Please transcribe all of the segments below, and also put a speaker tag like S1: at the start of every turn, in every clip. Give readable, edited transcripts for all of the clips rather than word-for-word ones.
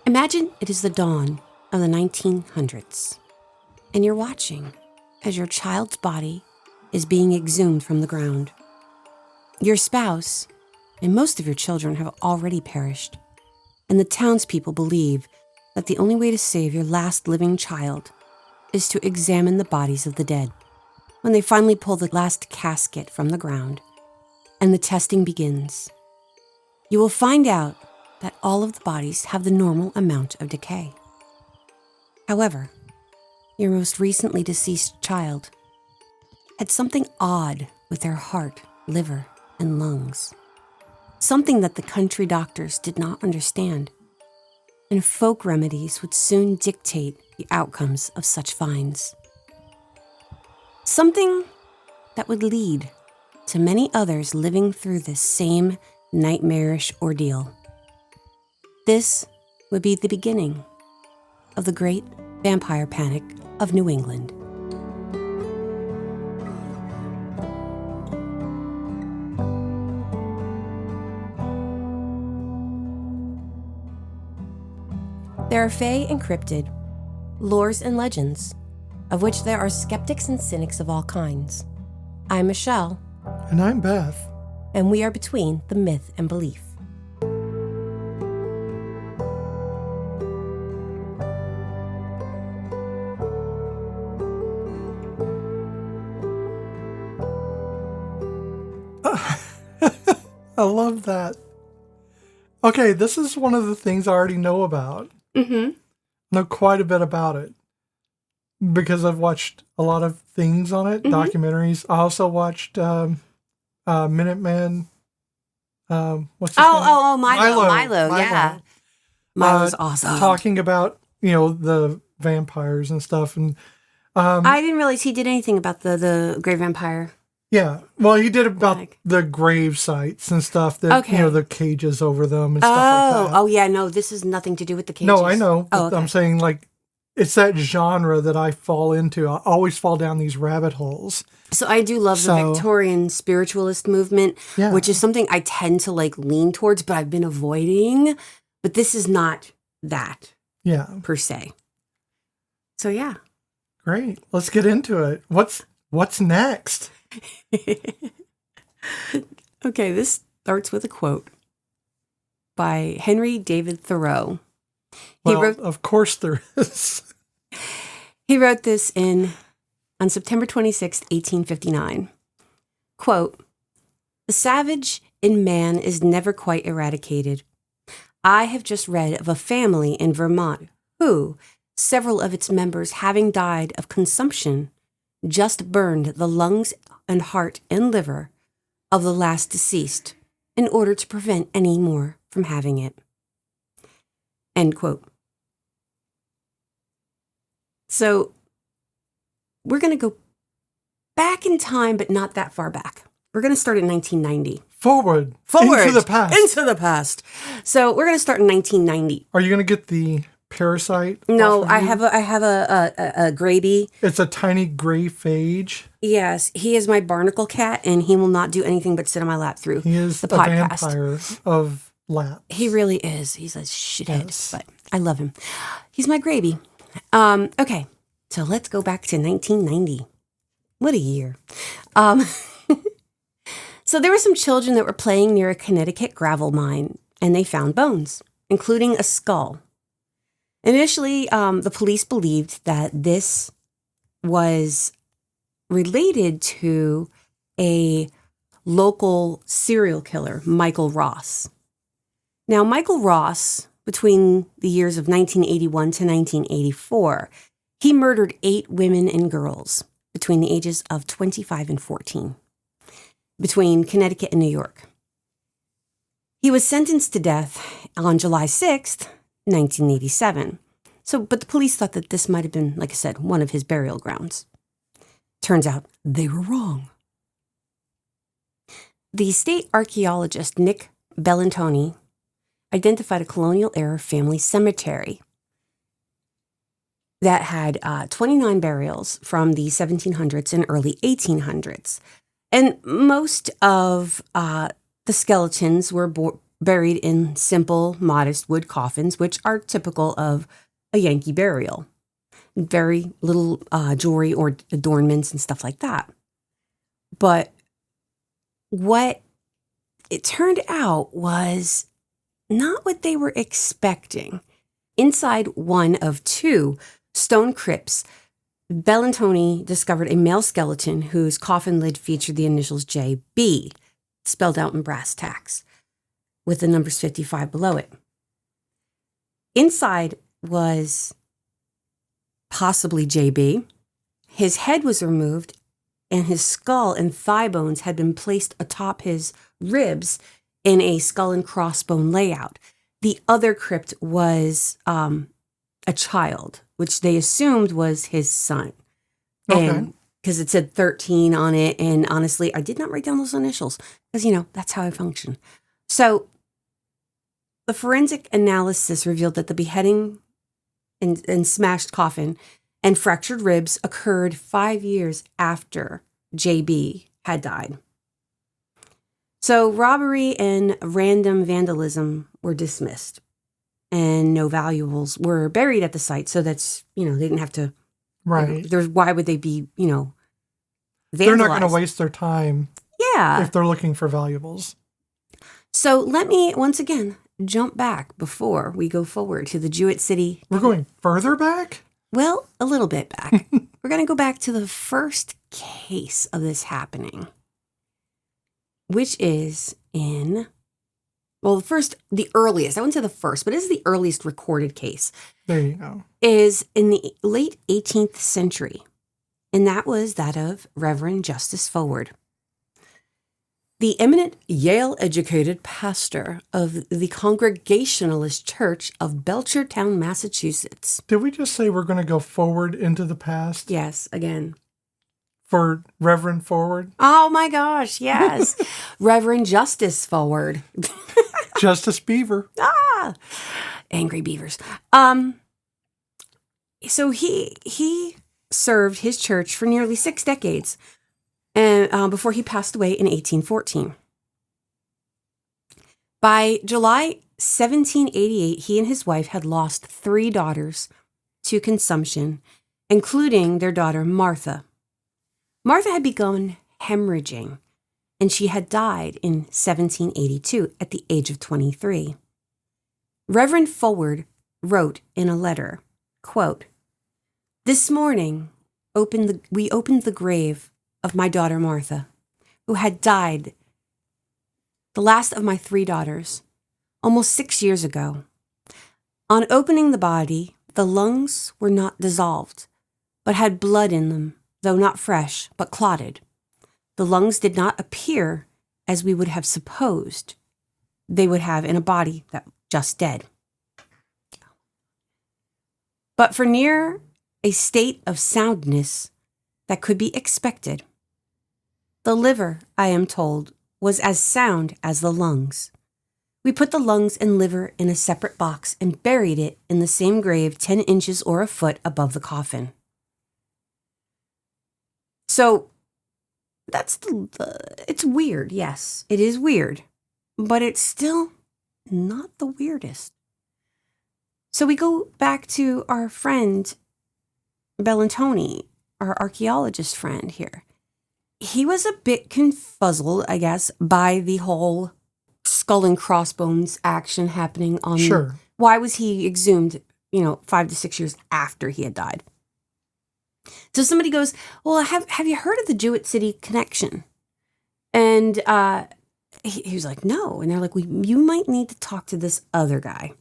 S1: Imagine it is the dawn of the 1900s, and you're watching as your child's body is being exhumed from the ground. Your spouse and most of your children have already perished, and the townspeople believe that the only way to save your last living child is to examine the bodies of the dead. When they finally pull the last casket from the ground and the testing begins, you will find out that all of the bodies have the normal amount of decay. However, your most recently deceased child had something odd with their heart, liver, and lungs. Something that the country doctors did not understand. And folk remedies would soon dictate the outcomes of such finds. Something that would lead to many others living through this same nightmarish ordeal. This would be the beginning of the Great Vampire Panic of New England. There are fae and cryptid, lores and legends, of which there are skeptics and cynics of all kinds. I'm Michelle.
S2: And I'm Beth.
S1: And we are between the myth and belief.
S2: I love that. Okay, this is one of the things I already know about.
S1: Mm-hmm.
S2: Know quite a bit about it because I've watched a lot of things on it, documentaries. I also watched Minuteman. What's his name?
S1: Milo. Yeah, Milo's awesome.
S2: Talking about the vampires and stuff, and
S1: I didn't realize he did anything about the Great Vampire.
S2: Yeah, well, he did about the grave sites and stuff. That the cages over them and stuff like that.
S1: Oh, yeah, no, this has nothing to do with the cages.
S2: No, I know. I'm saying, it's that genre that I fall into. I always fall down these rabbit holes.
S1: So I do love the Victorian spiritualist movement, which is something I tend to lean towards, but I've been avoiding. But this is not that, per se. So yeah,
S2: great. Let's get into it. What's next?
S1: Okay, this starts with a quote by Henry David Thoreau.
S2: Of course there is.
S1: He wrote this on September 26, 1859. Quote, "The savage in man is never quite eradicated. I have just read of a family in Vermont who, several of its members having died of consumption, just burned the lungs and heart and liver of the last deceased in order to prevent any more from having it." End quote. So we're going to go back in time, but not that far back. We're going to start in 1990.
S2: Forward. Into the past.
S1: So we're going to start in 1990.
S2: Are you going to get the parasite?
S1: No, I have a Graby.
S2: It's a tiny gray phage.
S1: Yes, he is my barnacle cat, and he will not do anything but sit on my lap through
S2: he is
S1: the podcast.
S2: Vampire of laps.
S1: He really is. He's a shithead, but I love him. He's my Graby. Okay, so let's go back to 1990. What a year. So there were some children that were playing near a Connecticut gravel mine, and they found bones, including a skull. Initially, the police believed that this was related to a local serial killer, Michael Ross. Now, Michael Ross, between the years of 1981 to 1984, he murdered 8 women and girls between the ages of 25 and 14, between Connecticut and New York. He was sentenced to death on July 6th, 1987. But the police thought that this might have been, like I said, one of his burial grounds. Turns out they were wrong. The state archaeologist Nick Bellantoni identified a colonial-era family cemetery that had 29 burials from the 1700s and early 1800s. And most of the skeletons were buried in simple, modest wood coffins, which are typical of a Yankee burial. Very little jewelry or adornments and stuff like that. But what it turned out was not what they were expecting. Inside one of two stone crypts, Bellantoni discovered a male skeleton whose coffin lid featured the initials JB, spelled out in brass tacks, with the numbers 55 below it. Inside was possibly JB. His head was removed, and his skull and thigh bones had been placed atop his ribs in a skull-and-crossbone layout. The other crypt was a child, which they assumed was his son.
S2: Okay.
S1: Because it said 13 on it, and honestly, I did not write down those initials, because, that's how I function. So the forensic analysis revealed that the beheading and smashed coffin and fractured ribs occurred 5 years after JB had died. So robbery and random vandalism were dismissed, and no valuables were buried at the site. So that's, they didn't have to.
S2: Right.
S1: Why would they be, vandalized?
S2: They're not going to waste their time.
S1: Yeah.
S2: If they're looking for valuables.
S1: So let me, once again, jump back before we go forward to the Jewett City.
S2: We're going further back?
S1: Well, a little bit back. We're going to go back to the first case of this happening, which is the earliest, I wouldn't say the first, but it is the earliest recorded case.
S2: There you go.
S1: Is in the late 18th century, and that was that of Reverend Justice Forward, the eminent Yale-educated pastor of the Congregationalist Church of Belchertown, Massachusetts.
S2: Did we just say we're going to go forward into the past?
S1: Yes, again.
S2: For Reverend Forward?
S1: Oh my gosh, yes. Reverend Justice Forward.
S2: Justice Beaver.
S1: Angry beavers. So he served his church for nearly 6 decades, and before he passed away in 1814. By July 1788, he and his wife had lost 3 daughters to consumption, including their daughter Martha. Martha had begun hemorrhaging, and she had died in 1782 at the age of 23. Reverend Forward wrote in a letter, quote, "This morning we opened the grave of my daughter Martha, who had died, the last of my 3 daughters, almost 6 years ago. On opening the body, the lungs were not dissolved, but had blood in them, though not fresh, but clotted. The lungs did not appear as we would have supposed they would have in a body that just dead, but for near a state of soundness that could be expected. The liver, I am told, was as sound as the lungs. We put the lungs and liver in a separate box and buried it in the same grave 10 inches or a foot above the coffin." So that's it's weird. Yes, it is weird, but it's still not the weirdest. So we go back to our friend Bellantoni, our archaeologist friend here. He was a bit confuzzled, I guess, by the whole skull and crossbones action happening on.
S2: Sure.
S1: Why was he exhumed, 5 to 6 years after he had died? So somebody goes, "Well, have you heard of the Jewett City connection?" And he was like, "No." And they're like, "Well, you might need to talk to this other guy."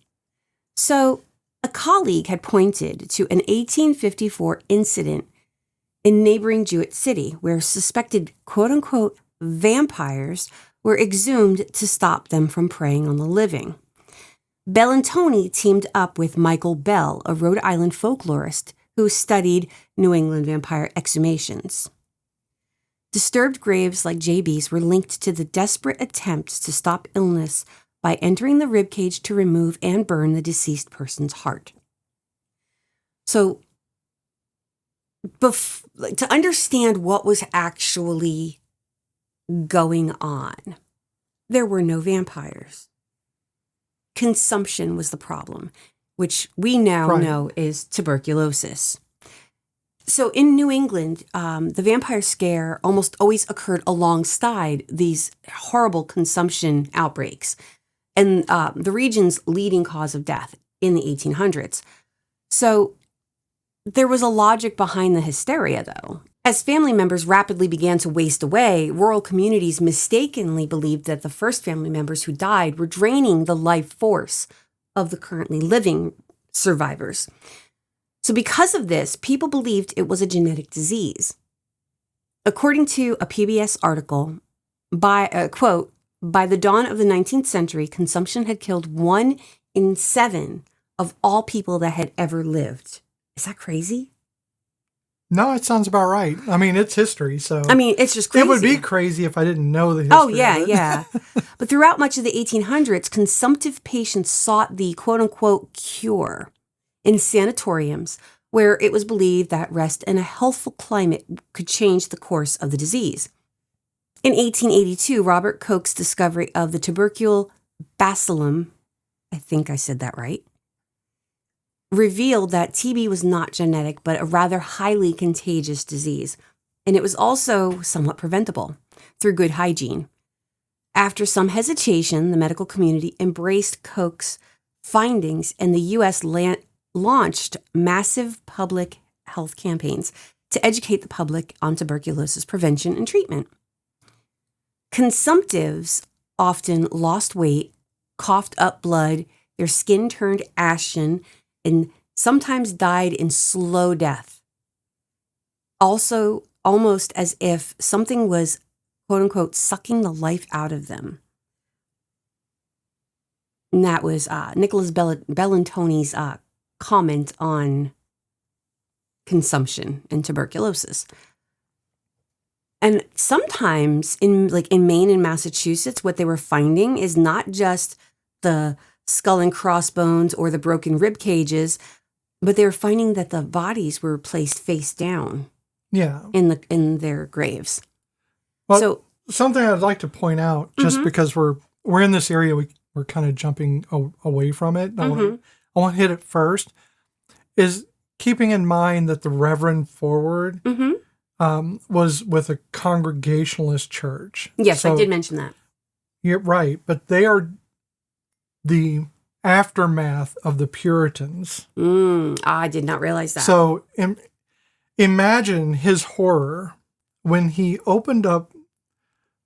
S1: So a colleague had pointed to an 1854 incident in neighboring Jewett City where suspected quote-unquote vampires were exhumed to stop them from preying on the living. Bellantoni teamed up with Michael Bell, a Rhode Island folklorist who studied New England vampire exhumations. Disturbed graves like JB's were linked to the desperate attempts to stop illness by entering the ribcage to remove and burn the deceased person's heart. So, to understand what was actually going on, there were no vampires. consumption was the problem, which we now know is tuberculosis. So in New England, the vampire scare almost always occurred alongside these horrible consumption outbreaks and the region's leading cause of death in the 1800s. So there was a logic behind the hysteria, though. As family members rapidly began to waste away, rural communities mistakenly believed that the first family members who died were draining the life force of the currently living survivors. So because of this, people believed it was a genetic disease. According to a PBS article, quote, by the dawn of the 19th century, consumption had killed 1 in 7 of all people that had ever lived. Is that crazy?
S2: No, it sounds about right. I mean, it's history, so...
S1: I mean, it's just crazy.
S2: It would be crazy if I didn't know the history of it.
S1: Yeah. But throughout much of the 1800s, consumptive patients sought the quote-unquote cure in sanatoriums, where it was believed that rest and a healthful climate could change the course of the disease. In 1882, Robert Koch's discovery of the tubercle bacillum, I think I said that right, revealed that TB was not genetic, but a rather highly contagious disease. And it was also somewhat preventable through good hygiene. After some hesitation, the medical community embraced Koch's findings, and the U.S. launched massive public health campaigns to educate the public on tuberculosis prevention and treatment. Consumptives often lost weight, coughed up blood, their skin turned ashen, and sometimes died in slow death. Also, almost as if something was, quote unquote, sucking the life out of them. And that was Nicholas Bellantoni's comment on consumption and tuberculosis. And sometimes in Maine and Massachusetts, what they were finding is not just the skull and crossbones or the broken rib cages, but they were finding that the bodies were placed face down.
S2: Yeah.
S1: In their graves.
S2: Well,
S1: so
S2: something I'd like to point out, just because we're in this area, we're kind of jumping away from it. I want to hit it first. Is keeping in mind that the Reverend Forward was with a Congregationalist church.
S1: Yes, so, I did mention that.
S2: You're right, but they are the aftermath of the Puritans.
S1: I did not realize that.
S2: So imagine his horror when he opened up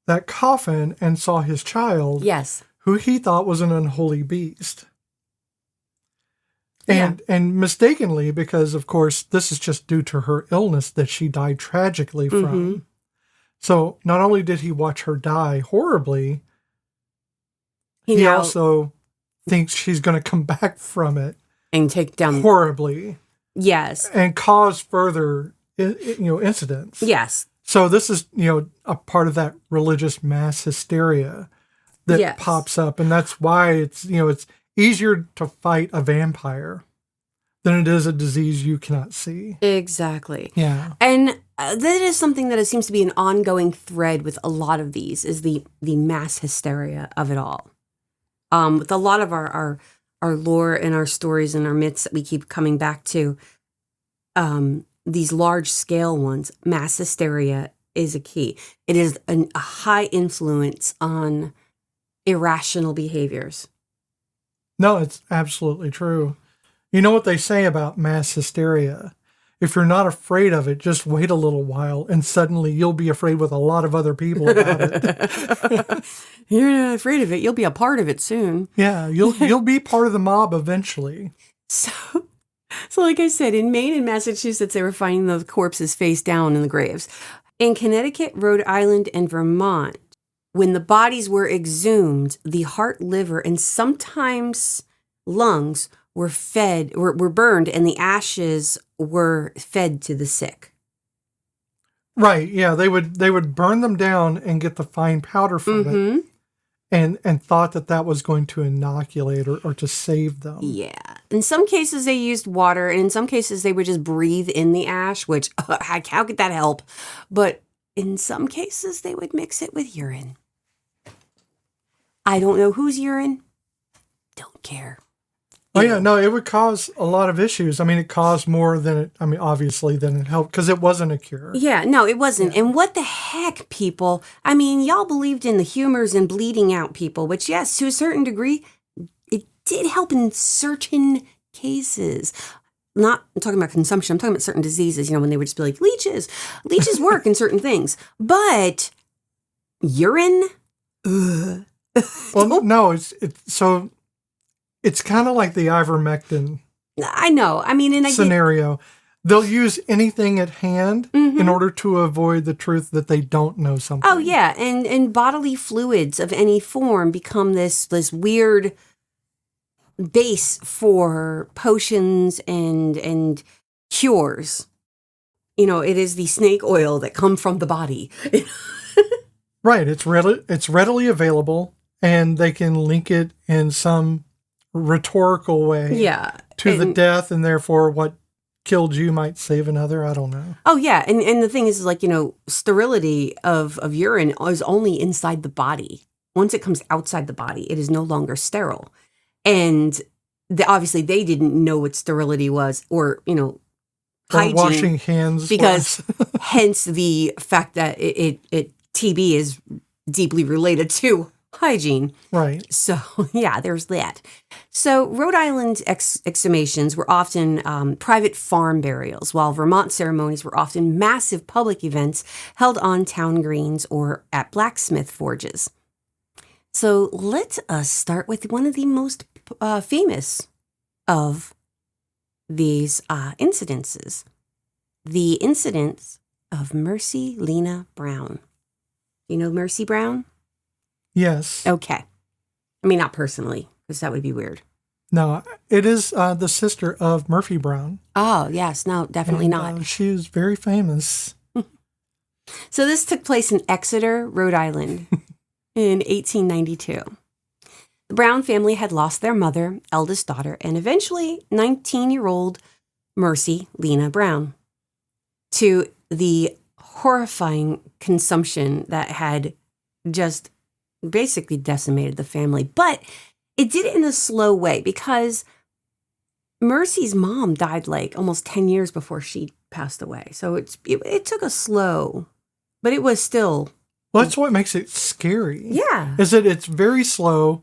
S2: that coffin and saw his child,
S1: yes,
S2: who he thought was an unholy beast. And mistakenly, because of course this is just due to her illness that she died tragically from. So not only did he watch her die horribly, he also thinks she's going to come back from it
S1: and take down
S2: horribly.
S1: Yes.
S2: And cause further, incidents.
S1: Yes.
S2: So this is, a part of that religious mass hysteria that pops up. And that's why it's easier to fight a vampire than it is a disease you cannot see.
S1: Exactly.
S2: Yeah.
S1: And that is something that it seems to be an ongoing thread with a lot of these, is the mass hysteria of it all. With a lot of our lore and our stories and our myths that we keep coming back to, these large scale ones, mass hysteria is a key. It is a high influence on irrational behaviors.
S2: No, it's absolutely true. You know what they say about mass hysteria? If you're not afraid of it, just wait a little while and suddenly you'll be afraid with a lot of other people about it.
S1: You're not afraid of it. You'll be a part of it soon.
S2: Yeah, you'll be part of the mob eventually.
S1: So like I said, in Maine and Massachusetts, they were finding the corpses face down in the graves. In Connecticut, Rhode Island, and Vermont, when the bodies were exhumed, the heart, liver, and sometimes lungs were burned, and the ashes were fed to the sick.
S2: Right. Yeah. They would burn them down and get the fine powder from it, and thought that was going to inoculate or to save them.
S1: Yeah. In some cases they used water, and in some cases they would just breathe in the ash, which how could that help? But in some cases they would mix it with urine. I don't know whose urine. don't care.
S2: Oh, yeah, no, it would cause a lot of issues. I mean, it caused more than it, I mean, obviously, than it helped because it wasn't a cure.
S1: Yeah, no, it wasn't. Yeah. And what the heck, people? I mean, y'all believed in the humors and bleeding out people, which, yes, to a certain degree, it did help in certain cases. I'm talking about consumption. I'm talking about certain diseases, when they would just be like, leeches. Leeches work in certain things. But urine? Ugh.
S2: Well, no, it's kind of like the ivermectin.
S1: I know. I mean,
S2: scenario. They'll use anything at hand in order to avoid the truth that they don't know something.
S1: Oh, yeah. And bodily fluids of any form become this weird base for potions and cures. It is the snake oil that come from the body.
S2: Right. It's readily available, and they can link it in some rhetorical way to the death, and therefore what killed you might save another. I don't know.
S1: Oh, yeah. And the thing is like, sterility of urine is only inside the body. Once it comes outside the body, it is no longer sterile. And obviously they didn't know what sterility was or hygiene.
S2: Or washing hands.
S1: Because hence the fact that it TB is deeply related to hygiene.
S2: Right.
S1: So, yeah, there's that. So, Rhode Island exhumations were often private farm burials, while Vermont ceremonies were often massive public events held on town greens or at blacksmith forges. So, let us start with one of the most famous of these incidences. The incidents of Mercy Lena Brown. You know Mercy Brown?
S2: Yes.
S1: Okay. I mean, not personally, because that would be weird.
S2: No, it is the sister of Murphy Brown.
S1: Oh, yes. No, definitely not.
S2: She is very famous.
S1: So this took place in Exeter, Rhode Island in 1892. The Brown family had lost their mother, eldest daughter, and eventually 19-year-old Mercy Lena Brown to the horrifying consumption that had just basically decimated the family. But it did it in a slow way because Mercy's mom died like almost 10 years before she passed away. So it took a slow, but it was still.
S2: Well, that's what makes it scary.
S1: Yeah.
S2: Is that it's very slow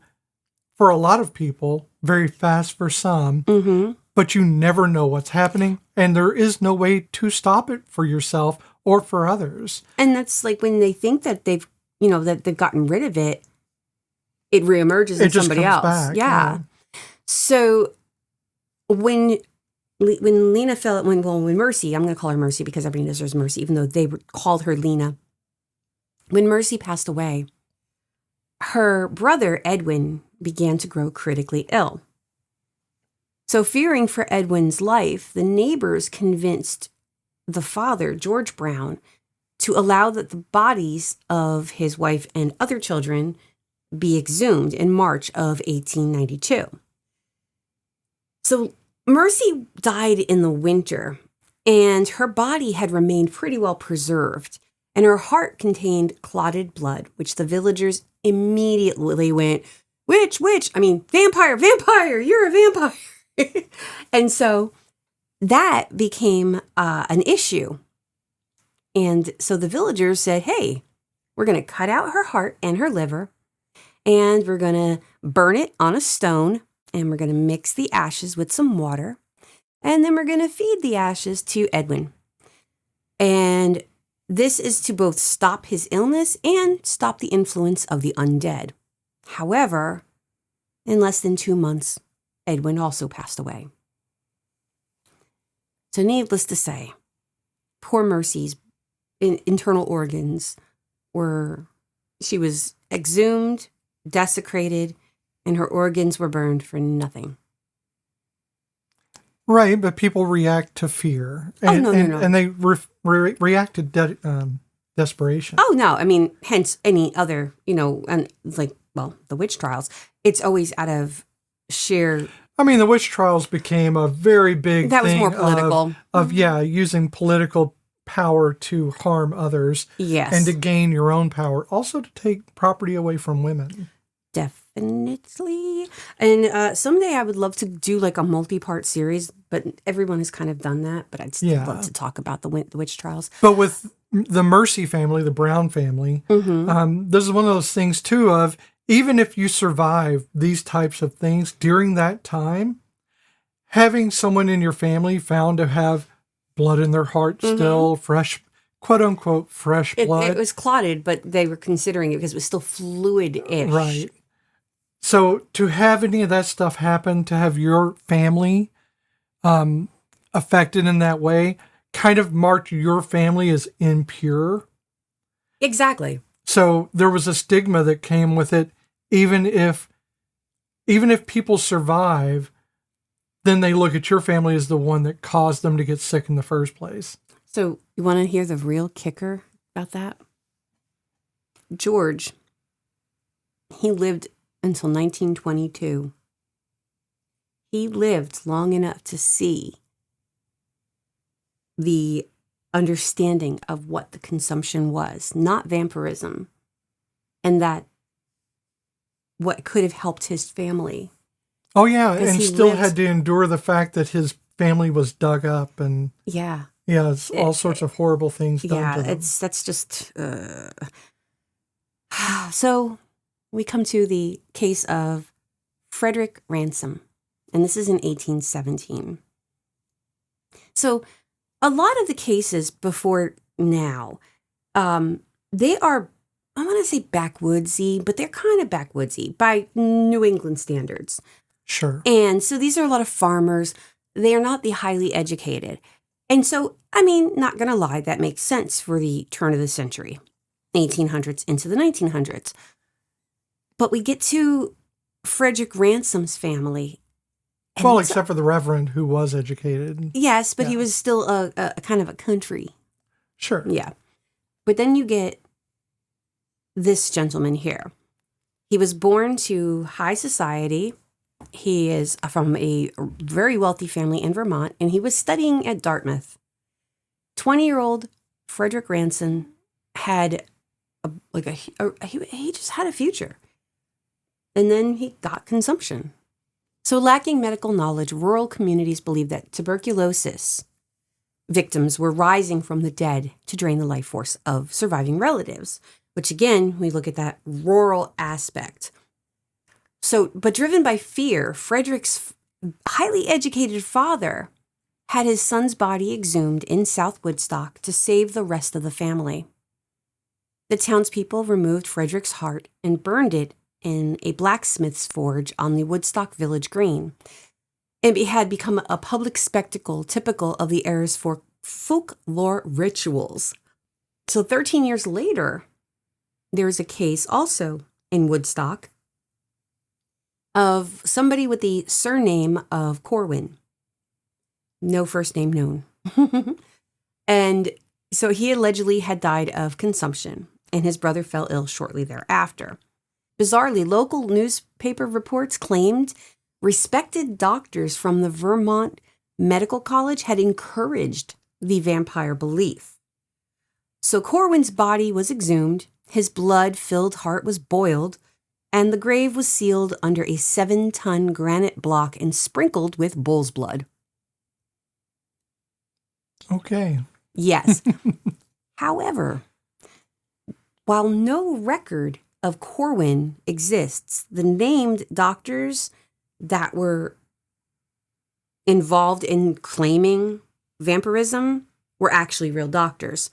S2: for a lot of people, very fast for some, but you never know what's happening. And there is no way to stop it for yourself or for others.
S1: And that's like when they think that they've gotten rid of it, it reemerges in somebody else.
S2: Back,
S1: yeah. So when Mercy, I'm going to call her Mercy because everybody knows her Mercy, even though they called her Lena. When Mercy passed away, her brother Edwin began to grow critically ill. So fearing for Edwin's life, the neighbors convinced the father, George Brown, to allow that the bodies of his wife and other children be exhumed in March of 1892. So Mercy died in the winter, and her body had remained pretty well preserved, and her heart contained clotted blood, which the villagers immediately went, witch, I mean, vampire, you're a vampire. And so that became an issue. And so the villagers said, hey, we're going to cut out her heart and her liver, and we're going to burn it on a stone, and we're going to mix the ashes with some water, and then we're going to feed the ashes to Edwin. And this is to both stop his illness and stop the influence of the undead. However, in less than 2 months, Edwin also passed away. So needless to say, poor Mercy's internal organs she was exhumed, desecrated, and her organs were burned for nothing.
S2: Right, but people react to fear. And,
S1: no.
S2: And they react to desperation.
S1: Oh, no. I mean, hence any other, and the witch trials, it's always out of sheer.
S2: I mean, the witch trials became a very big
S1: That
S2: thing
S1: was more political.
S2: Using political power to harm others.
S1: Yes.
S2: And to gain your own power. Also to take property away from women.
S1: Definitely. And someday I would love to do like a multi-part series, but everyone has kind of done that. But I'd still love to talk about the witch trials.
S2: But with the Mercy family, the Brown family, this is one of those things too of even if you survive these types of things during that time, having someone in your family found to have blood in their heart still, fresh, quote unquote, fresh blood.
S1: It was clotted, but they were considering it because it was still fluid-ish.
S2: Right. So to have any of that stuff happen, to have your family affected in that way, kind of marked your family as impure.
S1: Exactly.
S2: So there was a stigma that came with it. Even if people survive, then they look at your family as the one that caused them to get sick in the first place.
S1: So you want to hear the real kicker about that? George, he lived until 1922. He lived long enough to see the understanding of what the consumption was, not vampirism, and that what could have helped his family.
S2: Oh, yeah, and still had to endure the fact that his family was dug up and it's all sorts of horrible things done to them.
S1: That's just... So we come to the case of Frederick Ransom, and this is in 1817. So a lot of the cases before now, they are, I want to say backwoodsy, but they're kind of backwoodsy by New England standards.
S2: Sure.
S1: And so these are a lot of farmers. They are not the highly educated. And so, I mean, not going to lie, that makes sense for the turn of the century, 1800s into the 1900s. But we get to Frederick Ransom's family.
S2: Well, except for the Reverend who was educated.
S1: Yes, but he was still a kind of a country.
S2: Sure.
S1: Yeah. But then you get this gentleman here. He was born to high society. He is from a very wealthy family in Vermont, and he was studying at Dartmouth. 20-year-old Frederick Ransom had he just had a future. And then he got consumption. So lacking medical knowledge, rural communities believed that tuberculosis victims were rising from the dead to drain the life force of surviving relatives, which again, we look at that rural aspect. So, but driven by fear, Frederick's highly educated father had his son's body exhumed in South Woodstock to save the rest of the family. The townspeople removed Frederick's heart and burned it in a blacksmith's forge on the Woodstock Village Green. It had become a public spectacle typical of the era's folklore rituals. So 13 years later, there was a case also in Woodstock of somebody with the surname of Corwin. No first name known. And so he allegedly had died of consumption, and his brother fell ill shortly thereafter. Bizarrely, local newspaper reports claimed respected doctors from the Vermont Medical College had encouraged the vampire belief. So Corwin's body was exhumed, his blood-filled heart was boiled, and the grave was sealed under a 7-ton granite block and sprinkled with bull's blood.
S2: Okay.
S1: Yes. However, while no record of Corwin exists, the named doctors that were involved in claiming vampirism were actually real doctors.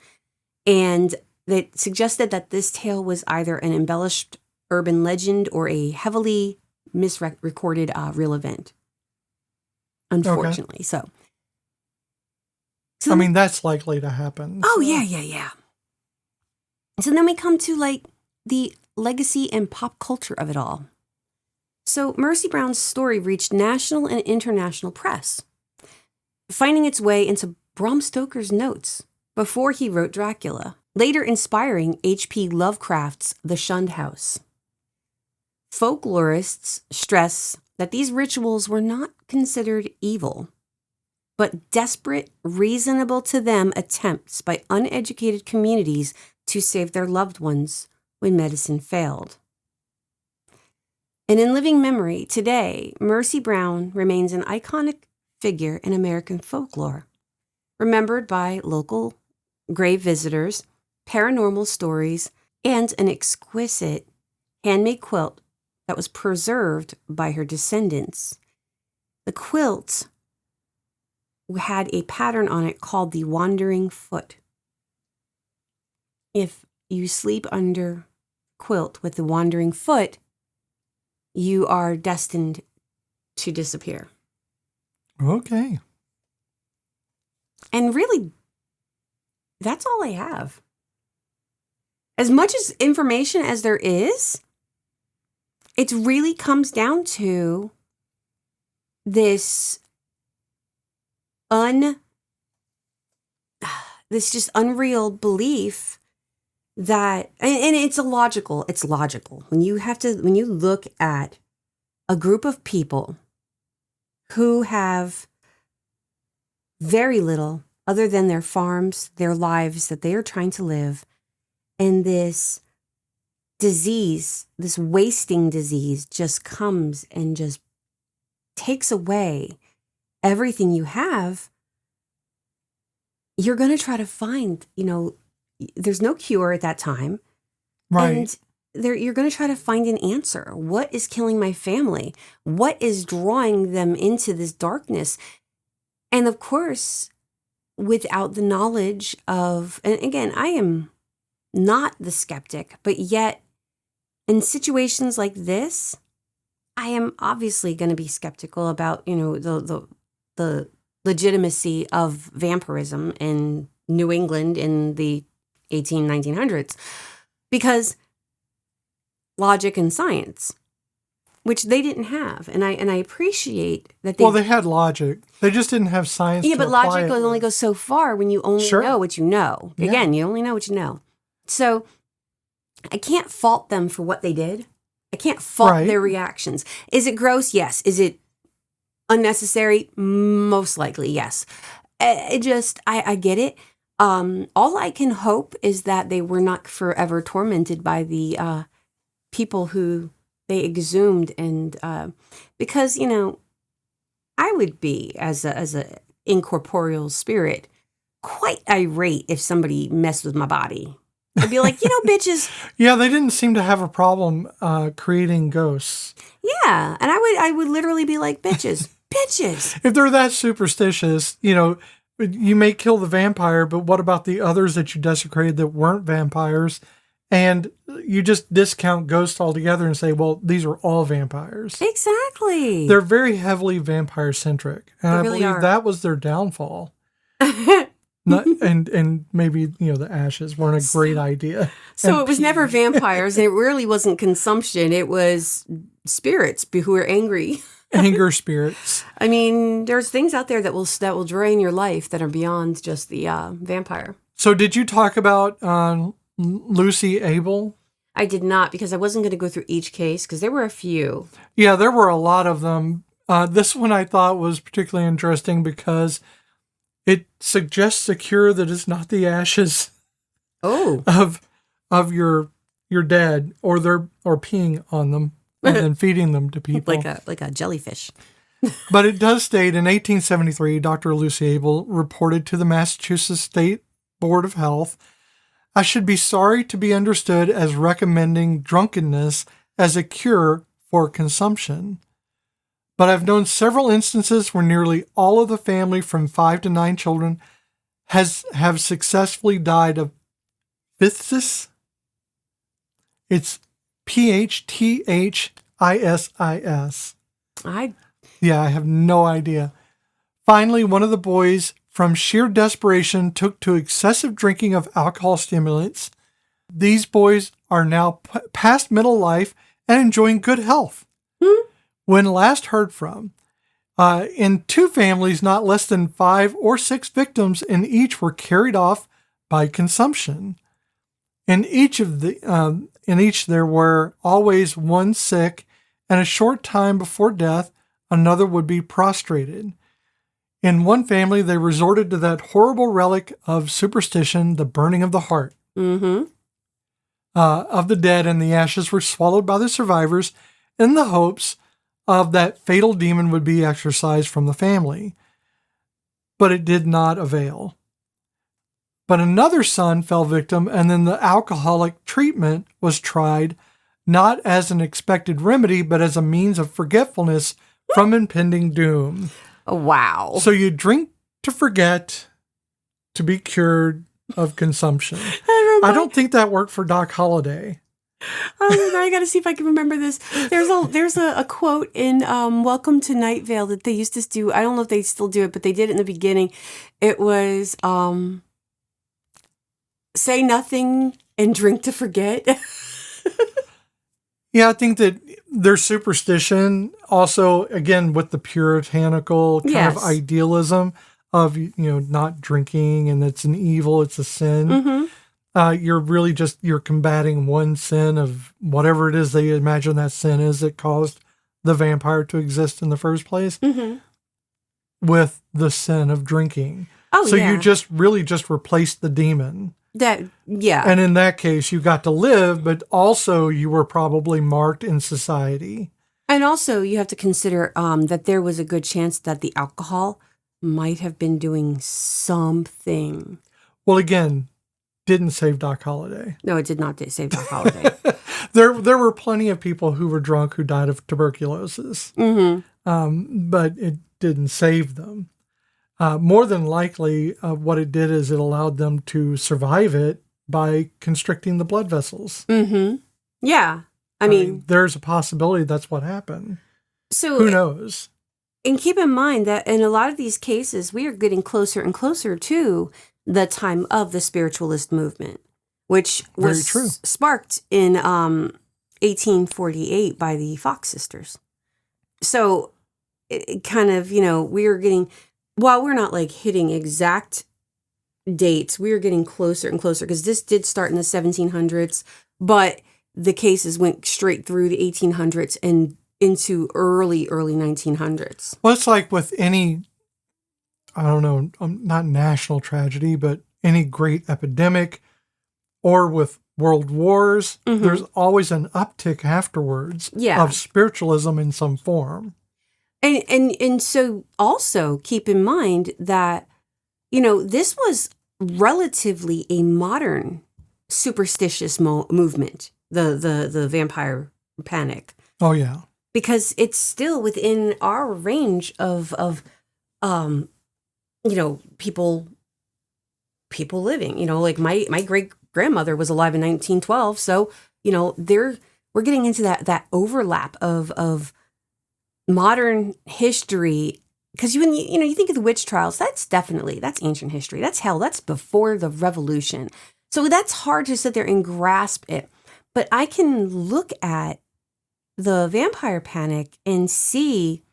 S1: And that suggested that this tale was either an embellished urban legend or a heavily misrecorded real event. Unfortunately. Okay. So
S2: I mean, that's likely to happen.
S1: Oh, so. Yeah. So then we come to like the legacy and pop culture of it all. So Mercy Brown's story reached national and international press, finding its way into Bram Stoker's notes before he wrote Dracula, later inspiring H.P. Lovecraft's The Shunned House. Folklorists stress that these rituals were not considered evil, but desperate, reasonable to them attempts by uneducated communities to save their loved ones when medicine failed. And in living memory, today, Mercy Brown remains an iconic figure in American folklore, remembered by local grave visitors, paranormal stories, and an exquisite handmade quilt that was preserved by her descendants. The quilt had a pattern on it called the wandering foot. If you sleep under quilt with the wandering foot, you are destined to disappear.
S2: Okay.
S1: And really, that's all I have. As much as information as there is, it really comes down to this just unreal belief that, and it's logical. When you look at a group of people who have very little other than their farms, their lives that they are trying to live, and this disease, this wasting disease just comes and just takes away everything you have, you're going to try to find, there's no cure at that time.
S2: Right.
S1: And you're going to try to find an answer. What is killing my family? What is drawing them into this darkness? And of course, without the knowledge of, and again, I am not the skeptic, but yet in situations like this, I am obviously going to be skeptical about, the legitimacy of vampirism in New England in the 1900s, because logic and science, which they didn't have. And I appreciate that
S2: they had logic. They just didn't have science.
S1: Yeah, but logic only goes so far when you only know what you know.
S2: Yeah.
S1: Again, you only know what you know. So I can't fault them for what they did. I can't fault their reactions. Is it gross? Yes. Is it unnecessary? Most likely, yes. I get it. All I can hope is that they were not forever tormented by the people who they exhumed, and because I would be as a incorporeal spirit quite irate if somebody messed with my body. I'd be like, bitches.
S2: Yeah, they didn't seem to have a problem creating ghosts.
S1: Yeah, and I would literally be like, bitches.
S2: If they're that superstitious, you may kill the vampire, but what about the others that you desecrated that weren't vampires? And you just discount ghosts altogether and say, well, these are all vampires.
S1: Exactly.
S2: They're very heavily vampire-centric. And I believe that was their downfall. And maybe, the ashes weren't a great idea.
S1: So it was never vampires. And it really wasn't consumption. It was spirits who were angry.
S2: Anger spirits.
S1: I mean, there's things out there that will drain your life that are beyond just the vampire.
S2: So did you talk about Lucy Abel?
S1: I did not, because I wasn't going to go through each case, because there were a few.
S2: Yeah, there were a lot of them. This one I thought was particularly interesting because it suggests a cure that is not the ashes of your dead or peeing on them and then feeding them to people.
S1: Like a jellyfish.
S2: But it does state in 1873, Dr. Lucy Abel reported to the Massachusetts State Board of Health, I should be sorry to be understood as recommending drunkenness as a cure for consumption. But I've known several instances where nearly all of the family from 5 to 9 children have successfully died of phthisis. It's PHTHISIS. I have no idea. Finally, one of the boys, from sheer desperation, took to excessive drinking of alcohol stimulants. These boys are now past middle life and enjoying good health. When last heard from, in 2 families, not less than 5 or 6 victims in each were carried off by consumption. In each there were always one sick, and a short time before death, another would be prostrated. In one family, they resorted to that horrible relic of superstition, the burning of the heart of the dead, and the ashes were swallowed by the survivors in the hopes of that fatal demon would be exorcised from the family. But it did not avail. But another son fell victim, and then the alcoholic treatment was tried, not as an expected remedy, but as a means of forgetfulness from impending doom.
S1: Wow.
S2: So you drink to forget, to be cured of consumption. I don't think that worked for Doc Holliday.
S1: I got to see if I can remember this. There's a quote in Welcome to Night Vale that they used to do. I don't know if they still do it, but they did it in the beginning. It was say nothing and drink to forget.
S2: Yeah, I think that there's superstition also, again, with the puritanical kind of idealism of, not drinking and it's an evil, it's a sin. Mm-hmm. You're combating one sin of whatever it is they imagine that sin is that caused the vampire to exist in the first place with the sin of drinking. So you just replaced the demon. And in that case, you got to live, but also you were probably marked in society.
S1: And also you have to consider that there was a good chance that the alcohol might have been doing something.
S2: Well, again, didn't save Doc Holliday.
S1: No, it did not save Doc Holliday.
S2: There were plenty of people who were drunk who died of tuberculosis, but it didn't save them. More than likely, what it did is it allowed them to survive it by constricting the blood vessels. Mm-hmm.
S1: Yeah. I mean,
S2: there's a possibility that's what happened.
S1: So
S2: who knows?
S1: And keep in mind that in a lot of these cases, we are getting closer and closer to the time of the spiritualist movement, which was sparked in 1848 by the Fox sisters. So it kind of, we are getting... While we're not like hitting exact dates, we are getting closer and closer because this did start in the 1700s, but the cases went straight through the 1800s and into early 1900s.
S2: Well, it's like with any, I don't know, not national tragedy, but any great epidemic or with world wars, there's always an uptick afterwards of spiritualism in some form.
S1: And so also keep in mind that, this was relatively a modern superstitious movement, the vampire panic.
S2: Oh, yeah.
S1: Because it's still within our range of people living, like my great grandmother was alive in 1912. So, we're getting into that overlap of modern history, because you think of the witch trials, that's ancient history. That's hell. That's before the revolution. So that's hard to sit there and grasp it. But I can look at the vampire panic and see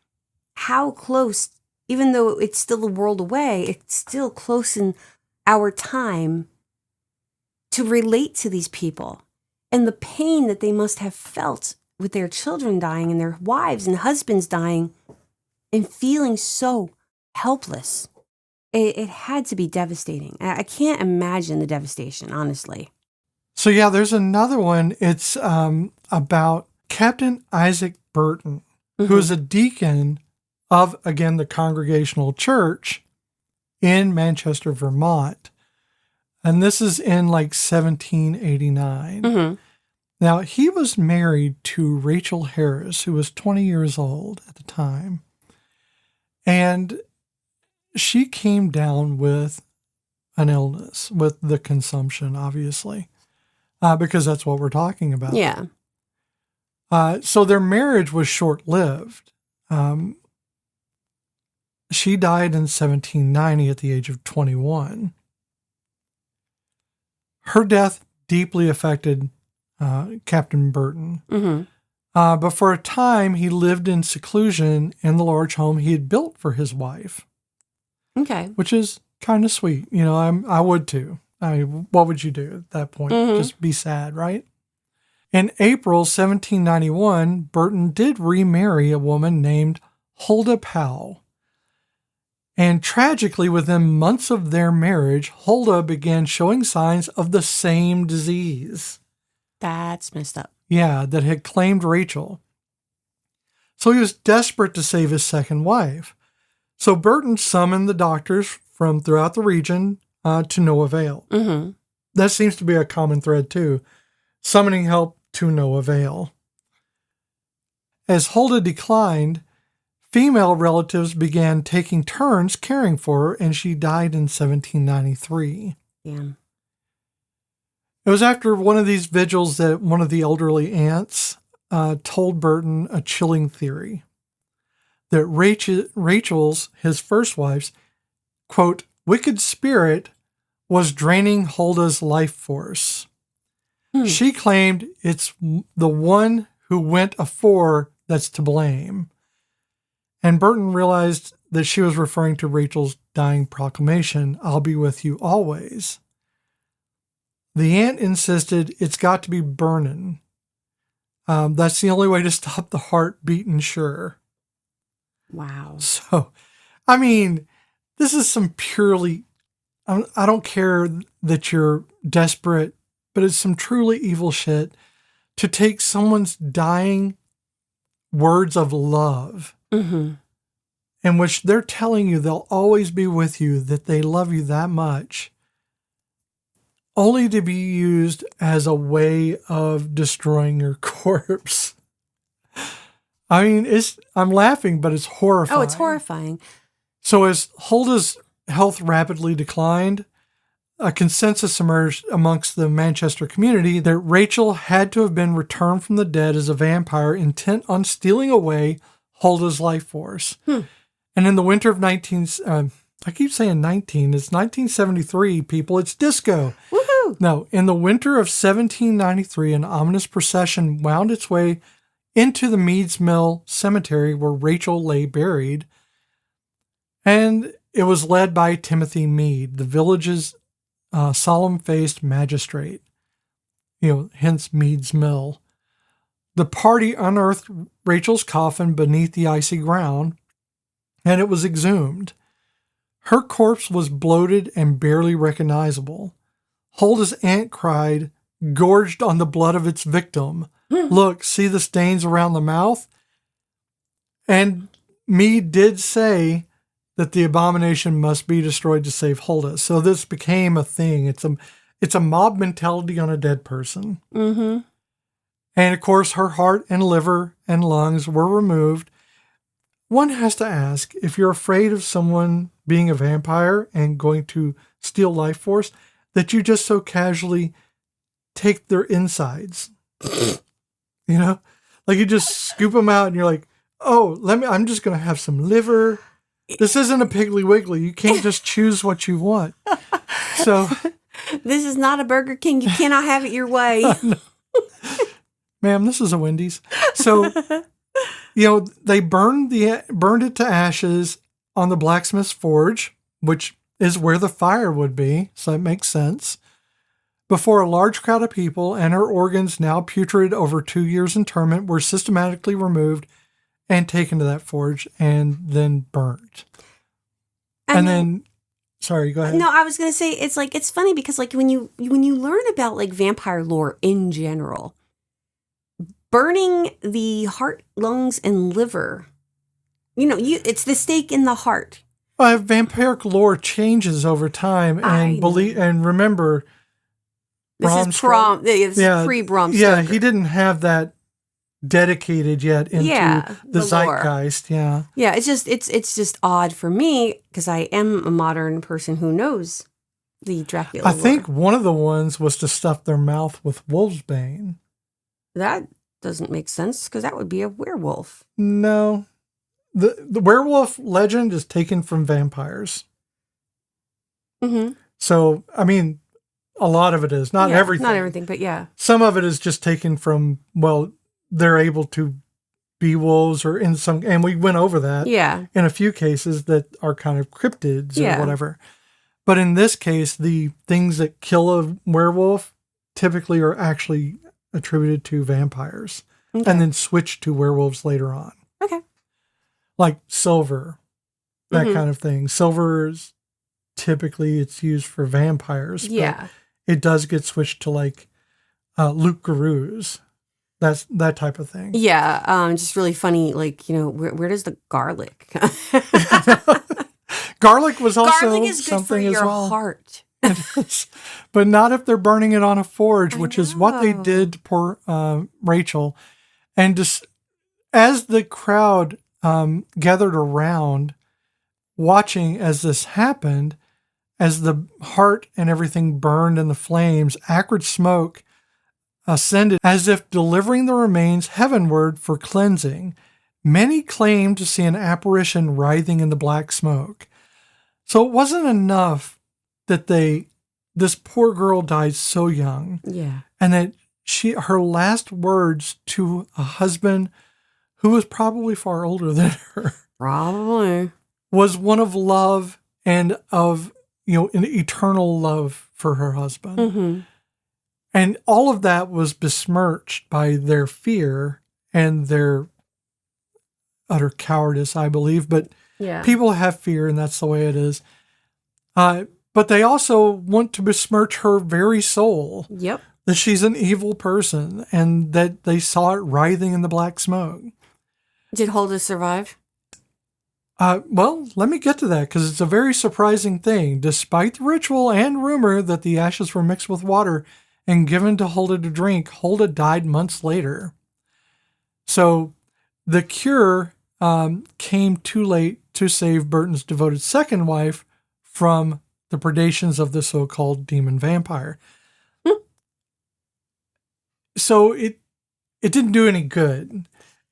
S1: how close, even though it's still a world away, it's still close in our time to relate to these people and the pain that they must have felt with their children dying and their wives and husbands dying and feeling so helpless. It had to be devastating. I can't imagine the devastation, honestly.
S2: So yeah, there's another one. It's about Captain Isaac Burton, who is a deacon of, again, the Congregational Church in Manchester, Vermont. And this is in like 1789. Now, he was married to Rachel Harris, who was 20 years old at the time. And she came down with an illness, with the consumption, obviously, because that's what we're talking about.
S1: Yeah.
S2: So their marriage was short-lived. She died in 1790 at the age of 21. Her death deeply affected Captain Burton. But for a time, he lived in seclusion in the large home he had built for his wife.
S1: Okay.
S2: Which is kind of sweet. I would too. What would you do at that point? Just be sad, right? In April 1791, Burton did remarry a woman named Huldah Powell. And tragically, within months of their marriage, Huldah began showing signs of the same disease.
S1: That's messed up.
S2: Yeah, that had claimed Rachel. So he was desperate to save his second wife. So Burton summoned the doctors from throughout the region to no avail.
S1: Mm-hmm.
S2: That seems to be a common thread too. Summoning help to no avail. As Hulda declined, female relatives began taking turns caring for her, and she died in 1793.
S1: Yeah.
S2: It was after one of these vigils that one of the elderly aunts told Burton a chilling theory. That Rachel's, his first wife's, quote, wicked spirit was draining Hulda's life force. She claimed it's the one who went afore that's to blame. And Burton realized that she was referring to Rachel's dying proclamation, I'll be with you always. The aunt insisted it's got to be burning. That's the only way to stop the heart beating sure.
S1: Wow.
S2: So, I mean, this is some purely, I don't care that you're desperate, but it's some truly evil shit to take someone's dying words of love,
S1: Mm-hmm.
S2: in which they're telling you they'll always be with you, that they love you that much, only to be used as a way of destroying your corpse. I mean, I'm laughing, but it's horrifying.
S1: Oh, it's horrifying.
S2: So as Hulda's health rapidly declined, a consensus emerged amongst the Manchester community that Rachel had to have been returned from the dead as a vampire intent on stealing away Hulda's life force. And in the winter of I keep saying 19, it's 1973, people, it's disco.
S1: Woohoo!
S2: No, in the winter of 1793, an ominous procession wound its way into the Meads Mill Cemetery where Rachel lay buried. And it was led by Timothy Mead, the village's solemn-faced magistrate. Hence Mead's Mill. The party unearthed Rachel's coffin beneath the icy ground, and it was exhumed. Her corpse was bloated and barely recognizable. Hulda's aunt cried, gorged on the blood of its victim. Look, see the stains around the mouth? And Mead did say that the abomination must be destroyed to save Hulda. So this became a thing. It's a mob mentality on a dead person.
S1: Mm-hmm.
S2: And of course, her heart and liver and lungs were removed. One has to ask, if you're afraid of someone being a vampire and going to steal life force, that you just so casually take their insides. Like you just scoop them out and you're like, oh, I'm just going to have some liver. This isn't a Piggly Wiggly. You can't just choose what you want. So
S1: this is not a Burger King. You cannot have it your way.
S2: Ma'am, this is a Wendy's. So, they burned it to ashes on the blacksmith's forge, which is where the fire would be. So it makes sense. Before a large crowd of people, and her organs, now putrid over 2 years' internment, were systematically removed and taken to that forge and then burnt. And then, sorry, go ahead.
S1: No, I was going to say, it's funny because when you learn about vampire lore in general, burning the heart, lungs, and liver, it's the stake in the heart.
S2: Vampiric lore changes over time, and remember,
S1: this is pre-Bram Stoker.
S2: Yeah, he didn't have that dedicated yet into the zeitgeist.
S1: Yeah, it's just odd for me because I am a modern person who knows the Dracula.
S2: I think one of the ones was to stuff their mouth with wolfsbane.
S1: That doesn't make sense because that would be a werewolf.
S2: No, the werewolf legend is taken from vampires.
S1: Mm-hmm.
S2: So I mean, a lot of it is not everything.
S1: Not everything, but yeah,
S2: some of it is just taken from they're able to be wolves or in some, and we went over that in a few cases that are kind of cryptids or whatever. But in this case, the things that kill a werewolf typically are actually attributed to vampires and then switch to werewolves later on.
S1: Okay.
S2: Like silver, that kind of thing. Silver is typically it's used for vampires.
S1: Yeah.
S2: But it does get switched to Luke Garou's. That's that type of thing.
S1: Yeah, just really funny. Like, where does the garlic?
S2: Garlic was also
S1: Garlic is good for
S2: something
S1: your
S2: as well.
S1: heart.
S2: But not if they're burning it on a forge, which is what they did to poor Rachel. And just as the crowd gathered around, watching as this happened, as the heart and everything burned in the flames, acrid smoke ascended as if delivering the remains heavenward for cleansing. Many claimed to see an apparition writhing in the black smoke. So it wasn't enough that this poor girl died so young.
S1: Yeah.
S2: And that her last words to a husband who was probably far older than her.
S1: Probably.
S2: Was one of love and of, an eternal love for her husband.
S1: Mm-hmm.
S2: And all of that was besmirched by their fear and their utter cowardice, I believe. But people have fear, and that's the way it is. But they also want to besmirch her very soul.
S1: Yep.
S2: That she's an evil person and that they saw it writhing in the black smoke.
S1: Did Huldah survive?
S2: Well, let me get to that because it's a very surprising thing. Despite the ritual and rumor that the ashes were mixed with water and given to Huldah to drink, Huldah died months later. So the cure came too late to save Burton's devoted second wife from the predations of the so-called demon vampire. So it didn't do any good.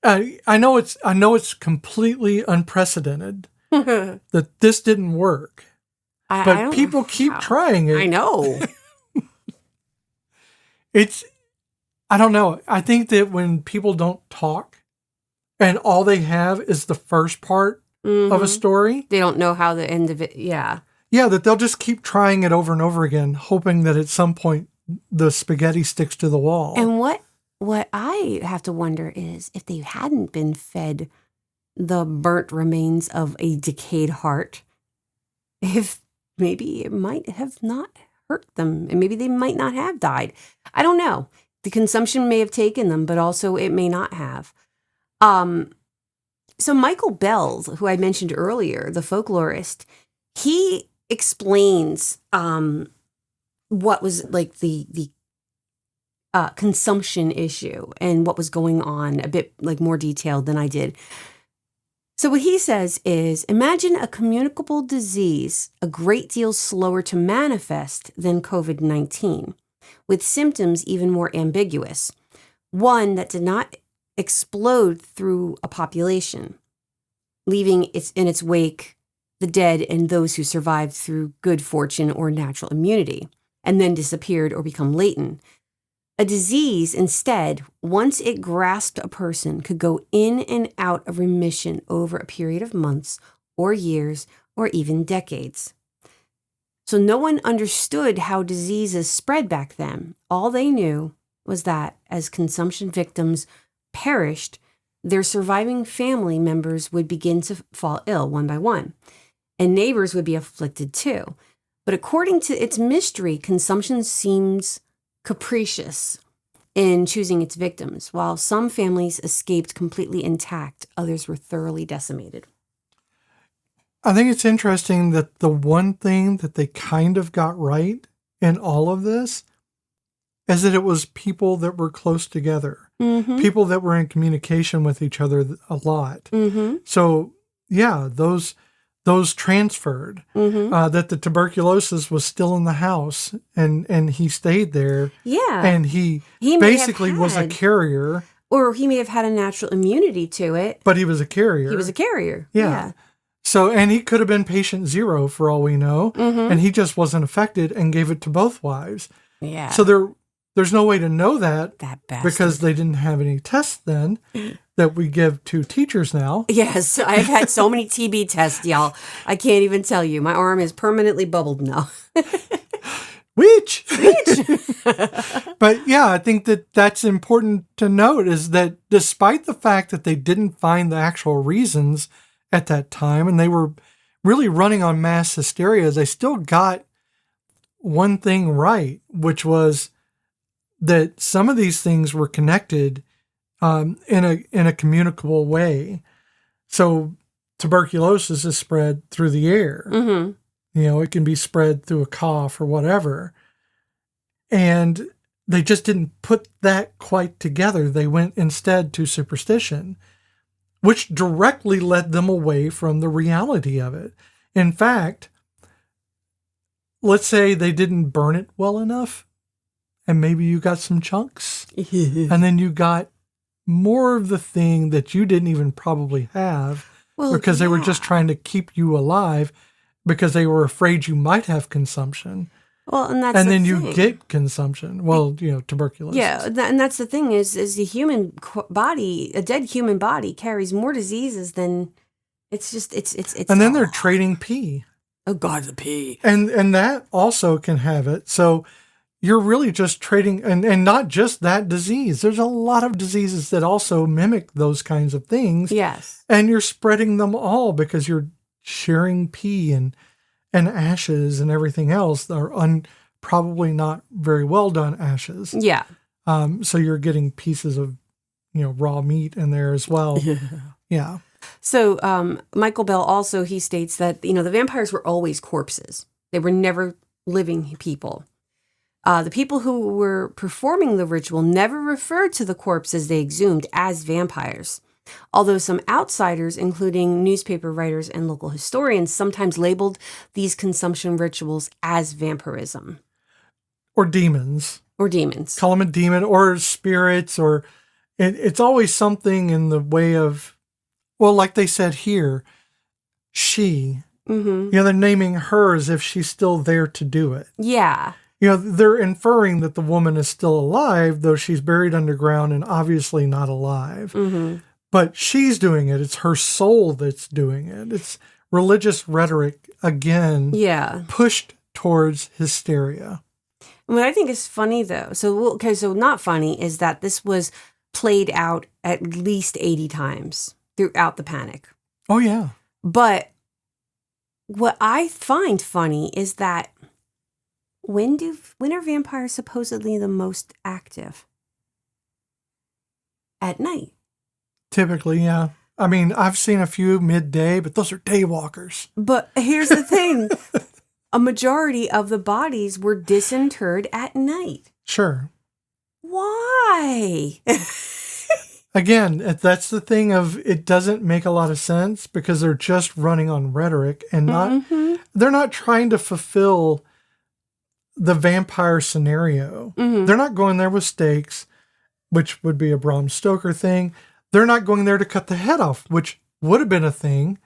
S2: I know it's completely unprecedented that this didn't work, but people keep trying it.
S1: I know.
S2: I don't know. I think that when people don't talk and all they have is the first part of a story,
S1: they don't know how the end of it. Yeah.
S2: Yeah, that they'll just keep trying it over and over again, hoping that at some point the spaghetti sticks to the wall.
S1: And what I have to wonder is if they hadn't been fed the burnt remains of a decayed heart, if maybe it might have not hurt them and maybe they might not have died. I don't know. The consumption may have taken them, but also it may not have. So Michael Bells, who I mentioned earlier, the folklorist, he explains what was like the consumption issue and what was going on a bit like more detailed than I did. So what he says is, imagine a communicable disease a great deal slower to manifest than COVID-19, with symptoms even more ambiguous, one that did not explode through a population, leaving in its wake the dead and those who survived through good fortune or natural immunity, and then disappeared or become latent. A disease, instead, once it grasped a person, could go in and out of remission over a period of months or years or even decades. So no one understood how diseases spread back then. All they knew was that as consumption victims perished, their surviving family members would begin to fall ill one by one, and neighbors would be afflicted too. But according to its mystery, consumption seems capricious in choosing its victims. While some families escaped completely intact, others were thoroughly decimated.
S2: I think it's interesting that the one thing that they kind of got right in all of this is that it was people that were close together, people that were in communication with each other a lot. So, yeah, those transferred, that the tuberculosis was still in the house and he stayed there. Yeah. And he basically was a carrier.
S1: Or he may have had a natural immunity to it.
S2: But he was a carrier.
S1: He was a carrier.
S2: Yeah. So, and he could have been patient zero for all we know. And he just wasn't affected and gave it to both wives.
S1: Yeah.
S2: So there's no way to know that
S1: bastard.
S2: Because they didn't have any tests then that we give to teachers now. Yes,
S1: I've had so many TB tests, y'all. I can't even tell you. My arm is permanently bubbled now.
S2: Which? But yeah, I think that's important to note is that despite the fact that they didn't find the actual reasons at that time and they were really running on mass hysteria, they still got one thing right, which was that some of these things were connected in a communicable way. So tuberculosis is spread through the air.
S1: Mm-hmm.
S2: It can be spread through a cough or whatever. And they just didn't put that quite together. They went instead to superstition, which directly led them away from the reality of it. In fact, let's say they didn't burn it well enough, and maybe you got some chunks, and then you got more of the thing that you didn't even probably have, because they were just trying to keep you alive because they were afraid you might have consumption.
S1: Well, and that's
S2: and
S1: the
S2: then
S1: thing.
S2: You get consumption. Well, tuberculosis.
S1: Yeah, and that's the thing is the human body, a dead human body, carries more diseases than it's.
S2: And then they're trading pee.
S1: Oh God, the pee.
S2: And that also can have it. So you're really just trading, and not just that disease. There's a lot of diseases that also mimic those kinds of things.
S1: Yes.
S2: And you're spreading them all because you're sharing pee and ashes and everything else that are probably not very well done ashes.
S1: Yeah.
S2: So you're getting pieces of, raw meat in there as well. Yeah.
S1: So Michael Bell also, he states that, the vampires were always corpses. They were never living people. The people who were performing the ritual never referred to the corpses they exhumed as vampires. Although some outsiders, including newspaper writers and local historians, sometimes labeled these consumption rituals as vampirism.
S2: Or demons. Call them a demon, or spirits, or it's always something in the way of, well, like they said here, she.
S1: Mm-hmm.
S2: They're naming her as if she's still there to do it.
S1: Yeah.
S2: They're inferring that the woman is still alive, though she's buried underground and obviously not alive.
S1: Mm-hmm.
S2: But she's doing it. It's her soul that's doing it. It's religious rhetoric, again, pushed towards hysteria.
S1: What I think is funny, though, so not funny, is that this was played out at least 80 times throughout the panic.
S2: Oh, yeah.
S1: But what I find funny is that when are vampires supposedly the most active? At night.
S2: Typically, yeah. I mean, I've seen a few midday, but those are day walkers.
S1: But here's the thing. A majority of the bodies were disinterred at night.
S2: Sure.
S1: Why?
S2: Again, that's the thing of, it doesn't make a lot of sense because they're just running on rhetoric and they're not trying to fulfill the vampire scenario.
S1: Mm-hmm.
S2: They're not going there with stakes, which would be a Bram Stoker thing. They're not going there to cut the head off, which would have been a thing.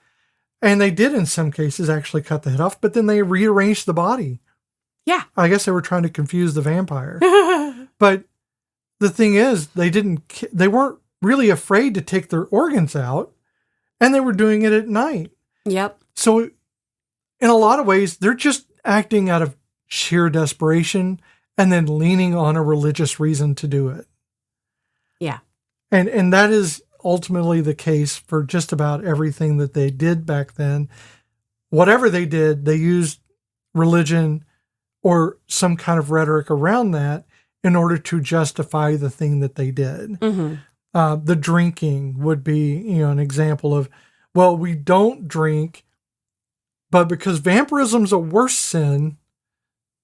S2: And they did in some cases actually cut the head off, but then they rearranged the body.
S1: Yeah.
S2: I guess they were trying to confuse the vampire. But the thing is, they weren't really afraid to take their organs out, and they were doing it at night.
S1: Yep.
S2: So in a lot of ways, they're just acting out of sheer desperation and then leaning on a religious reason to do it.
S1: Yeah.
S2: And that is ultimately the case for just about everything that they did back then. Whatever they did, they used religion or some kind of rhetoric around that in order to justify the thing that they did.
S1: Mm-hmm.
S2: The drinking would be, an example of, well, we don't drink, but because vampirism's a worse sin,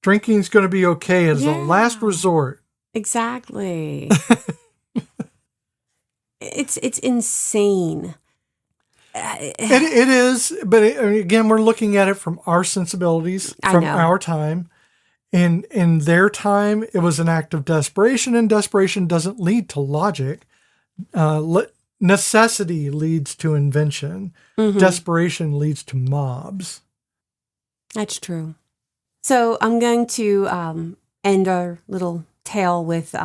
S2: drinking's going to be okay as a last resort.
S1: Exactly. It's insane.
S2: It is, but again, we're looking at it from our sensibilities, from our time. In their time, it was an act of desperation, and desperation doesn't lead to logic. Necessity leads to invention. Mm-hmm. Desperation leads to mobs. That's
S1: true. So I'm going to end our little tale with,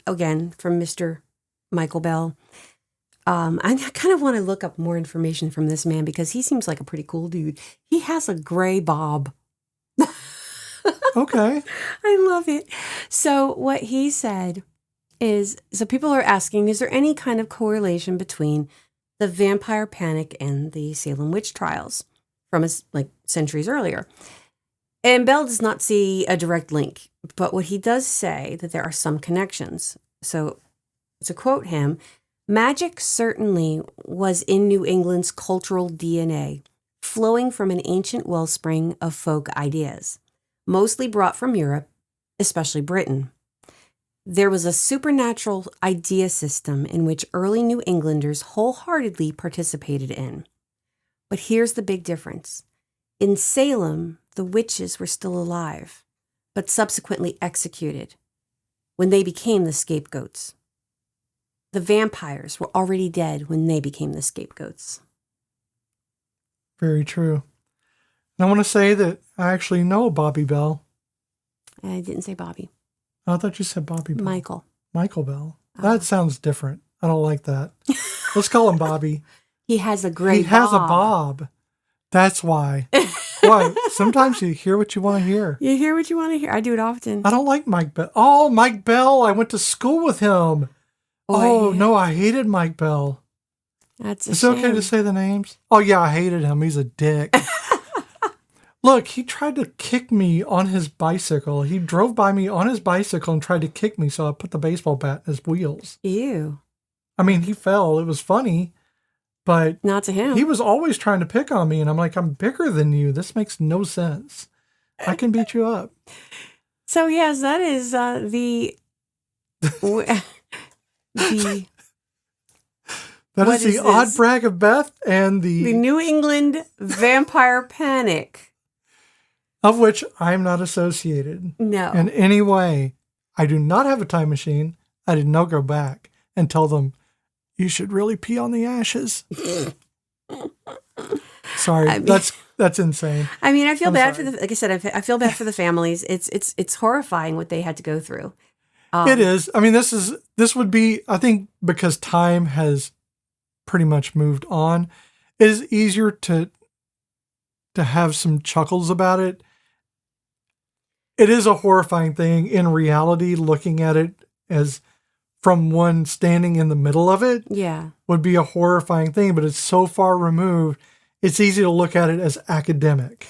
S1: again, from Mr. Michael Bell. I kind of want to look up more information from this man because he seems like a pretty cool dude. He has a gray bob.
S2: Okay.
S1: I love it. So what he said is, so people are asking, is there any kind of correlation between the vampire panic and the Salem witch trials from centuries earlier? And Bell does not see a direct link, but what he does say that there are some connections. So to quote him, Magic certainly was in New England's cultural DNA, flowing from an ancient wellspring of folk ideas, mostly brought from Europe, especially Britain. There was a supernatural idea system in which early New Englanders wholeheartedly participated in. But here's the big difference. In Salem, the witches were still alive, but subsequently executed when they became the scapegoats. The vampires were already dead when they became the scapegoats.
S2: Very true. And I want to say that I actually know Bobby Bell.
S1: I didn't say Bobby.
S2: I thought you said Bobby Bell.
S1: Michael.
S2: Michael Bell. That sounds different. I don't like that. Let's call him Bobby.
S1: He has a great
S2: He has a bob. That's why. Why? Sometimes you hear what you want to hear.
S1: You hear what you want to hear. I do it often.
S2: I don't like Mike Bell. Oh, Mike Bell. I went to school with him. Oh, no, I hated Mike Bell.
S1: That's a
S2: Is it
S1: shame.
S2: okay to say the names? Oh, yeah, I hated him. He's a dick. Look, he tried to kick me on his bicycle. He drove by me on his bicycle and tried to kick me, so I put the baseball bat in his wheels.
S1: Ew.
S2: I mean, he fell. It was funny, but
S1: Not to him.
S2: he was always trying to pick on me, and I'm like, I'm bigger than you. This makes no sense. I can beat you up.
S1: So, yes, that is the...
S2: That
S1: What
S2: is the
S1: is
S2: odd
S1: this?
S2: brag of Beth and
S1: the New England Vampire Panic.
S2: of which I'm not associated
S1: No.
S2: in any way. I do not have a time machine. I did not go back and tell them, you should really pee on the ashes. Sorry,
S1: I mean-
S2: that's insane.
S1: I mean, I feel
S2: I'm
S1: bad
S2: sorry.
S1: for the, like I said, I feel bad for the families. It's horrifying what they had to go through.
S2: It is. I mean, this would be, I think, because time has pretty much moved on, it is easier to have some chuckles about it. It is a horrifying thing in reality. Looking at it as from one standing in the middle of it
S1: Yeah.
S2: would be a horrifying thing, but it's so far removed, it's easy to look at it as academic.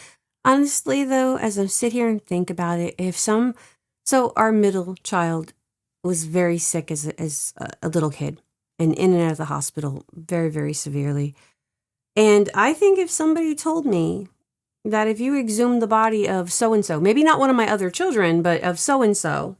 S1: Honestly, though, as I sit here and think about it, so our middle child was very sick as a little kid and in and out of the hospital very, very severely. And I think if somebody told me that if you exhumed the body of so-and-so, maybe not one of my other children, but of so-and-so,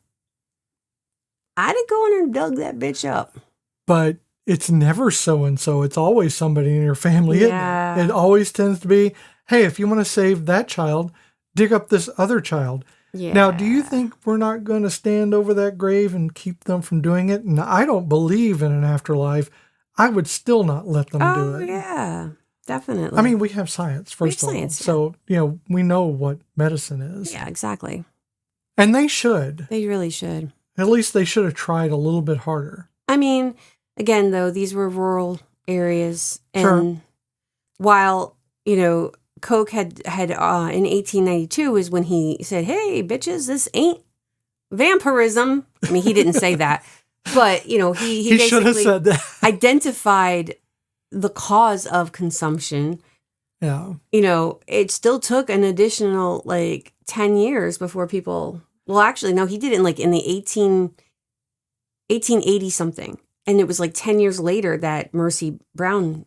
S1: I'd have gone and dug that bitch up.
S2: But it's never so-and-so. It's always somebody in your family.
S1: Yeah.
S2: Isn't it? It always tends to be, hey, if you want to save that child, dig up this other child.
S1: Yeah.
S2: Now, do you think we're not going to stand over that grave and keep them from doing it? And I don't believe in an afterlife. I would still not let them do it.
S1: Yeah, definitely.
S2: I mean, we have science, first of all.
S1: science, yeah.
S2: So, we know what medicine is.
S1: Yeah, exactly.
S2: And they should.
S1: They really should.
S2: At least they should have tried a little bit harder.
S1: I mean, again, though, these were rural areas. And
S2: Sure.
S1: while, Koch had in 1892 is when he said, hey, bitches, this ain't vampirism. I mean, he didn't say that. But, he
S2: He should have
S1: basically
S2: said that.
S1: identified the cause of consumption.
S2: Yeah.
S1: It still took an additional 10 years before people, well, actually, no, he did it in the 1880 something. And it was 10 years later that Mercy Brown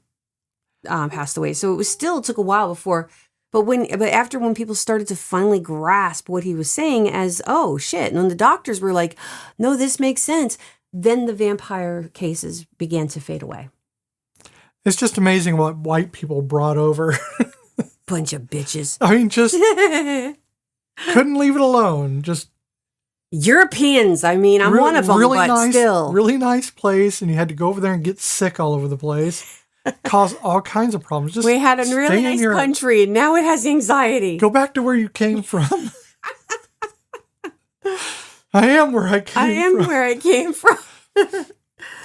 S1: passed away. So it took a while before, but after when people started to finally grasp what he was saying as, oh shit. And when the doctors were like, no, this makes sense. Then the vampire cases began to fade away.
S2: It's just amazing what white people brought over.
S1: Bunch of bitches.
S2: I mean, just couldn't leave it alone. Just
S1: Europeans. I mean, I'm one of them,
S2: really
S1: but
S2: nice,
S1: still.
S2: really nice place, and you had to go over there and get sick all over the place. Cause all kinds of problems. Just
S1: We had a
S2: stay
S1: really
S2: in
S1: nice
S2: Europe.
S1: country, and now it has anxiety.
S2: Go back to where you came from. I am where I came from.
S1: I am where I came from.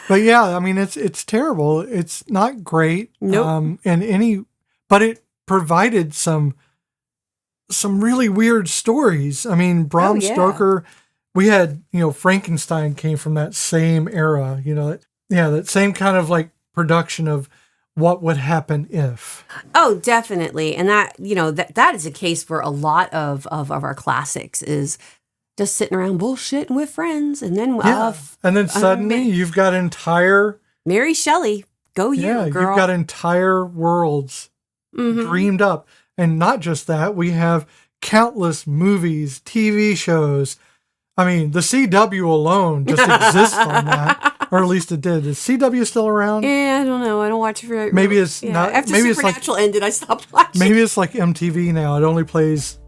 S2: But yeah, I mean, it's terrible. It's not great.
S1: Nope.
S2: But it provided some really weird stories. I mean, Bram
S1: yeah.
S2: Stoker, we had, Frankenstein came from that same era, that same kind of production of what would happen if.
S1: Oh, definitely. And that, that is a case for a lot of our classics is just sitting around bullshitting with friends. And then,
S2: And then suddenly you've got entire
S1: Mary Shelley, go you, girl.
S2: You've got entire worlds dreamed up. And not just that, we have countless movies, TV shows. I mean, the CW alone just exists on that. Or at least it did. Is CW still around?
S1: Yeah, I don't know. I don't watch it for...
S2: Maybe it's not...
S1: After
S2: maybe
S1: Supernatural ended, I stopped watching.
S2: Maybe it's like MTV now. It only plays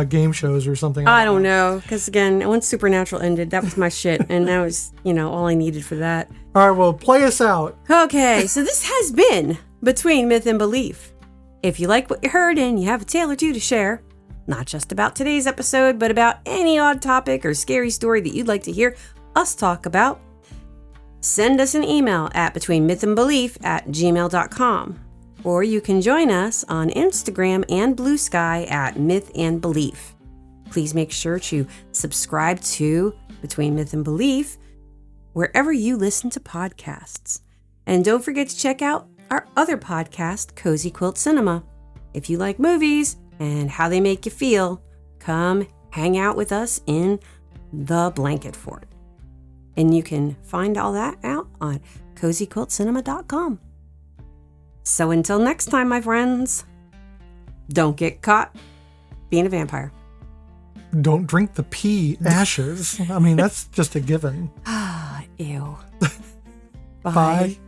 S2: game shows or something.
S1: I don't know. Because again, once Supernatural ended, that was my shit. And that was, all I needed for that.
S2: All right, well, play us out.
S1: Okay, so this has been Between Myth and Belief. If you like what you heard and you have a tale or two to share, not just about today's episode, but about any odd topic or scary story that you'd like to hear us talk about, send us an email at betweenmythandbelief@gmail.com. Or you can join us on Instagram and Blue Sky at Myth and Belief. Please make sure to subscribe to Between Myth and Belief wherever you listen to podcasts. And don't forget to check out our other podcast, Cozy Quilt Cinema. If you like movies and how they make you feel, come hang out with us in the Blanket Fort. And you can find all that out on cozyquiltcinema.com. So until next time, my friends, don't get caught being a vampire.
S2: Don't drink the pee ashes. I mean, that's just a given.
S1: Ew.
S2: Bye.